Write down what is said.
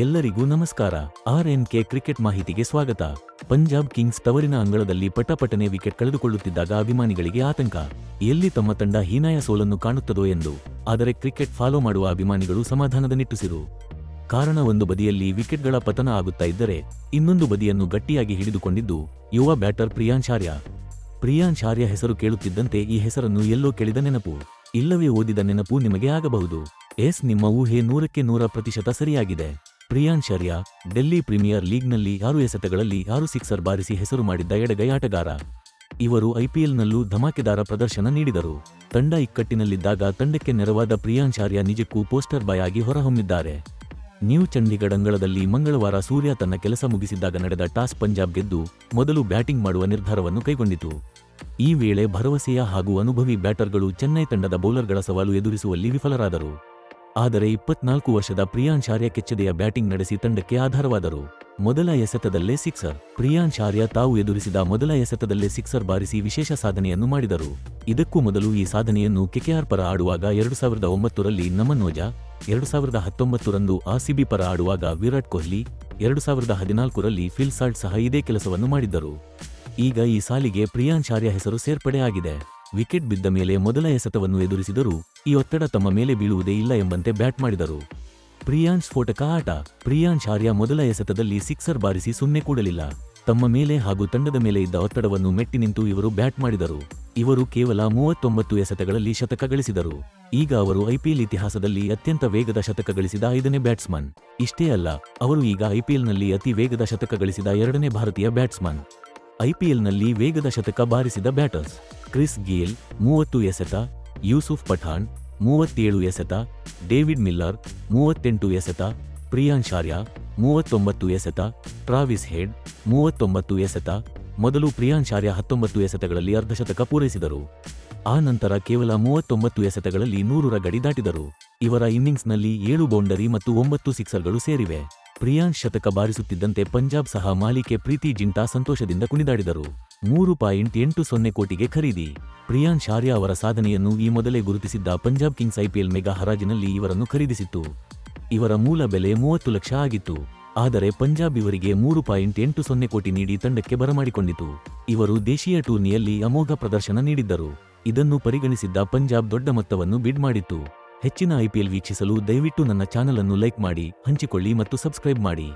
ಎಲ್ಲರಿಗೂ ನಮಸ್ಕಾರ. RNK cricket ಮಾಹಿತಿಗೆ ಸ್ವಾಗತ. ಪಂಜಾಬ್ ಕಿಂಗ್ಸ್ ತವರಿನ ಅಂಗಳದಲ್ಲಿ ಪಟಪಟನೆ ವಿಕೆಟ್ ಕಳೆದುಕೊಳ್ಳುತ್ತಿದ್ದಾಗ ಅಭಿಮಾನಿಗಳಿಗೆ ಆತಂಕ. ಎಲ್ಲಿ ತಮ್ಮ ತಂಡ ಹೀನಾಯ ಸೋಲನ್ನು ಕಾಣುತ್ತದೋ ಎಂದು. ಆದರೆ ಕ್ರಿಕೆಟ್ ಫಾಲೋ ಮಾಡುವ ಅಭಿಮಾನಿಗಳು ಸಮಾಧಾನದ ನಿಟ್ಟುಸಿರು. ಕಾರಣ, ಒಂದು ಬದಿಯಲ್ಲಿ ವಿಕೆಟ್ಗಳ ಪತನ ಆಗುತ್ತಾ ಇದ್ದರೆ ಇನ್ನೊಂದು ಬದಿಯನ್ನು ಗಟ್ಟಿಯಾಗಿ ಹಿಡಿದುಕೊಂಡಿದ್ದು ಯುವ ಬ್ಯಾಟರ್ ಪ್ರಿಯಾಂಶ್ ಆರ್ಯ. ಪ್ರಿಯಾಂಶ್ ಆರ್ಯ ಹೆಸರು ಕೇಳುತ್ತಿದ್ದಂತೆ ಈ ಹೆಸರನ್ನು ಎಲ್ಲೋ ಕೇಳಿದ ನೆನಪು, ಇಲ್ಲವೇ ಓದಿದ ನೆನಪು ನಿಮಗೆ ಆಗಬಹುದು. ನಿಮ್ಮ ಊಹೆ 100% ಸರಿಯಾಗಿದೆ. ಪ್ರಿಯಾಂಶ್ ಆರ್ಯ ಡೆಲ್ಲಿ ಪ್ರೀಮಿಯರ್ ಲೀಗ್ನಲ್ಲಿ 6 ಎಸೆತಗಳಲ್ಲಿ 6 ಸಿಕ್ಸರ್ ಬಾರಿಸಿ ಹೆಸರು ಮಾಡಿದ್ದ ಎಡಗೈ ಆಟಗಾರ. ಇವರು IPLನಲ್ಲೂ ಧಮಾಕೆದಾರ ಪ್ರದರ್ಶನ ನೀಡಿದರು. ತಂಡ ಇಕ್ಕಟ್ಟಿನಲ್ಲಿದ್ದಾಗ ತಂಡಕ್ಕೆ ನೆರವಾದ ಪ್ರಿಯಾಂಶ್ ಆರ್ಯ ನಿಜಕ್ಕೂ ಪೋಸ್ಟರ್ ಬಾಯ್ ಆಗಿ ಹೊರಹೊಮ್ಮಿದ್ದಾರೆ. ನ್ಯೂ ಚಂಡೀಗಢ ಅಂಗಳದಲ್ಲಿ ಮಂಗಳವಾರ ಸೂರ್ಯ ತನ್ನ ಕೆಲಸ ಮುಗಿಸಿದ್ದಾಗ ನಡೆದ ಟಾಸ್ ಪಂಜಾಬ್ ಗೆದ್ದು ಮೊದಲು ಬ್ಯಾಟಿಂಗ್ ಮಾಡುವ ನಿರ್ಧಾರವನ್ನು ಕೈಗೊಂಡಿತು. ಈ ವೇಳೆ ಭರವಸೆಯ ಹಾಗೂ ಅನುಭವಿ ಬ್ಯಾಟರ್ಗಳು ಚೆನ್ನೈ ತಂಡದ ಬೌಲರ್ಗಳ ಸವಾಲು ಎದುರಿಸುವಲ್ಲಿ ವಿಫಲರಾದರು. ಆದರೆ 24 ವರ್ಷದ ಪ್ರಿಯಾಂಶ್ ಆರ್ಯ ಕೆಚ್ಚೆದೆಯ ಬ್ಯಾಟಿಂಗ್ ನಡೆಸಿ ತಂಡಕ್ಕೆ ಆಧಾರವಾದರು. ಮೊದಲ ಎಸೆತದಲ್ಲೇ ಸಿಕ್ಸರ್. ಪ್ರಿಯಾಂಶ್ ಆರ್ಯ ತಾವು ಎದುರಿಸಿದ ಮೊದಲ ಎಸೆತದಲ್ಲೇ ಸಿಕ್ಸರ್ ಬಾರಿಸಿ ವಿಶೇಷ ಸಾಧನೆಯನ್ನು ಮಾಡಿದರು. ಇದಕ್ಕೂ ಮೊದಲು ಈ ಸಾಧನೆಯನ್ನು KKR ಪರ ಆಡುವಾಗ 2009ರಲ್ಲಿ ನಮನ್ ಓಜಾ, 2019ರಂದು RCB ಪರ ಆಡುವಾಗ ವಿರಾಟ್ ಕೊಹ್ಲಿ, 2014ರಲ್ಲಿ ಫಿಲ್ ಸಾಲ್ಟ್ ಸಹ ಇದೇ ಕೆಲಸವನ್ನು ಮಾಡಿದ್ದರು. ಈಗ ಈ ಸಾಲಿಗೆ ಪ್ರಿಯಾಂಶ್ ಆರ್ಯ ಹೆಸರು ಸೇರ್ಪಡೆ ಆಗಿದೆ. ವಿಕೆಟ್ ಬಿದ್ದ ಮೇಲೆ ಮೊದಲ ಎಸೆತವನ್ನು ಎದುರಿಸಿದರೂ ಈ ಒತ್ತಡ ತಮ್ಮ ಮೇಲೆ ಬೀಳುವುದೇ ಇಲ್ಲ ಎಂಬಂತೆ ಬ್ಯಾಟ್ ಮಾಡಿದರು. ಪ್ರಿಯಾಂಶ್ ಸ್ಫೋಟಕ ಆಟ. ಪ್ರಿಯಾಂಶ್ ಆರ್ಯ ಮೊದಲ ಎಸೆತದಲ್ಲಿ ಸಿಕ್ಸರ್ ಬಾರಿಸಿ ಸುಮ್ಮನೆ ಕೂಡಲಿಲ್ಲ. ತಮ್ಮ ಮೇಲೆ ಹಾಗೂ ತಂಡದ ಮೇಲೆ ಇದ್ದ ಒತ್ತಡವನ್ನು ಮೆಟ್ಟಿ ನಿಂತು ಇವರು ಬ್ಯಾಟ್ ಮಾಡಿದರು. ಇವರು ಕೇವಲ 39 ಎಸೆತಗಳಲ್ಲಿ ಶತಕ ಗಳಿಸಿದರು. ಈಗ ಅವರು IPL ಇತಿಹಾಸದಲ್ಲಿ ಅತ್ಯಂತ ವೇಗದ ಶತಕ ಗಳಿಸಿದ 5ನೇ ಬ್ಯಾಟ್ಸ್ಮನ್. ಇಷ್ಟೇ ಅಲ್ಲ, ಅವರು ಈಗ IPLನಲ್ಲಿ ಅತಿ ವೇಗದ ಶತಕ ಗಳಿಸಿದ 2ನೇ ಭಾರತೀಯ ಬ್ಯಾಟ್ಸ್ಮನ್. IPLನಲ್ಲಿ ವೇಗದ ಶತಕ ಬಾರಿಸಿದ ಬ್ಯಾಟರ್ಸ್: ಕ್ರಿಸ್ ಗೇಲ್ 30 ಎಸೆತ, ಯೂಸುಫ್ ಪಠಾಣ್ 37 ಎಸೆತ, ಡೇವಿಡ್ ಮಿಲ್ಲರ್ 38 ಎಸೆತ, ಪ್ರಿಯಾಂಶ್ ಆರ್ಯ 39 ಎಸೆತ, ಟ್ರಾವಿಸ್ ಹೆಡ್ 39 ಎಸೆತ. ಮೊದಲು ಪ್ರಿಯಾಂಶ್ ಆರ್ಯ 19 ಎಸೆತಗಳಲ್ಲಿ ಅರ್ಧಶತಕ ಪೂರೈಸಿದರು. ಆ ನಂತರ ಕೇವಲ 39 ಎಸೆತಗಳಲ್ಲಿ 100ರ ಗಡಿ ದಾಟಿದರು. ಇವರ ಇನ್ನಿಂಗ್ಸ್ನಲ್ಲಿ 7 ಬೌಂಡರಿ ಮತ್ತು 9 ಸಿಕ್ಸರ್ಗಳು ಸೇರಿವೆ. ಪ್ರಿಯಾಂಶ್ ಶತಕ ಬಾರಿಸುತ್ತಿದ್ದಂತೆ ಪಂಜಾಬ್ ಸಹ ಮಾಲಿಕೆ ಪ್ರೀತಿ ಜಿಂಟಾ ಸಂತೋಷದಿಂದ ಕುಣಿದಾಡಿದರು. 3.80 ಕೋಟಿಗೆ ಖರೀದಿ. ಪ್ರಿಯಾಂಶ್ ಆರ್ಯ ಅವರ ಸಾಧನೆಯನ್ನು ಈ ಮೊದಲೇ ಗುರುತಿಸಿದ್ದ ಪಂಜಾಬ್ ಕಿಂಗ್ಸ್ IPL ಮೆಗಾ ಹರಾಜಿನಲ್ಲಿ ಇವರನ್ನು ಖರೀದಿಸಿತ್ತು. ಇವರ ಮೂಲ ಬೆಲೆ 30 ಲಕ್ಷ ಆಗಿತ್ತು. ಆದರೆ ಪಂಜಾಬ್ ಇವರಿಗೆ 3.80 ಕೋಟಿ ನೀಡಿ ತಂಡಕ್ಕೆ ಬರಮಾಡಿಕೊಂಡಿತು. ಇವರು ದೇಶೀಯ ಟೂರ್ನಿಯಲ್ಲಿ ಅಮೋಘ ಪ್ರದರ್ಶನ ನೀಡಿದ್ದರು. ಇದನ್ನು ಪರಿಗಣಿಸಿದ್ದ ಪಂಜಾಬ್ ದೊಡ್ಡ ಮೊತ್ತವನ್ನು ಬಿಡ್ ಮಾಡಿತ್ತು. ಹೆಚ್ಚಿನ IPL ವೀಕ್ಷಿಸಲು ದಯವಿಟ್ಟು ನನ್ನ ಚಾನಲ್ ಅನ್ನು ಲೈಕ್ ಮಾಡಿ, ಹಂಚಿಕೊಳ್ಳಿ ಮತ್ತು ಸಬ್ಸ್ಕ್ರೈಬ್ ಮಾಡಿ.